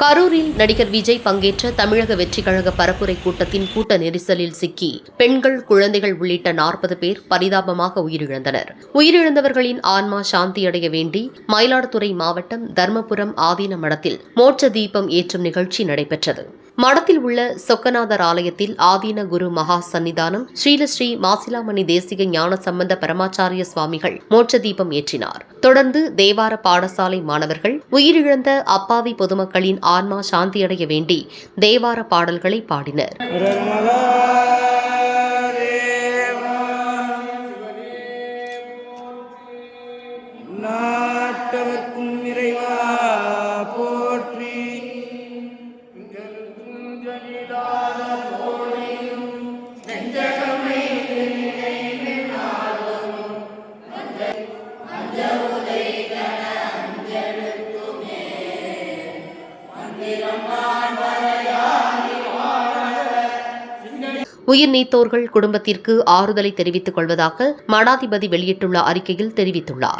கரூரில் நடிகர் விஜய் பங்கேற்ற தமிழக வெற்றிக் கழக பரப்புரை கூட்டத்தின் கூட்ட நெரிசலில் சிக்கி பெண்கள், குழந்தைகள் உள்ளிட்ட 40 பேர் பரிதாபமாக உயிரிழந்தனர். உயிரிழந்தவர்களின் ஆன்மா சாந்தியடைய வேண்டி மயிலாடுதுறை மாவட்டம் தர்மபுரம் ஆதீன மடத்தில் மோட்ச தீபம் ஏற்றும் நிகழ்ச்சி நடைபெற்றது. மடத்தில் உள்ள சொக்கநாதர் ஆலயத்தில் ஆதீன குரு மகா சன்னிதானம் ஸ்ரீலஸ்ரீ மாசிலாமணி தேசிக ஞான சம்பந்த பரமாச்சாரிய சுவாமிகள் மோட்ச தீபம் ஏற்றினார். தொடர்ந்து தேவார பாடசாலை மாணவர்கள் உயிரிழந்த அப்பாவி பொதுமக்களின் ஆன்மா சாந்தியடைய வேண்டி தேவார பாடல்களை பாடினர். உயிர் நீத்தோர்கள் குடும்பத்திற்கு ஆறுதலை தெரிவித்துக் கொள்வதாக மடாதிபதி வெளியிட்டுள்ள அறிக்கையில் தெரிவித்துள்ளார்.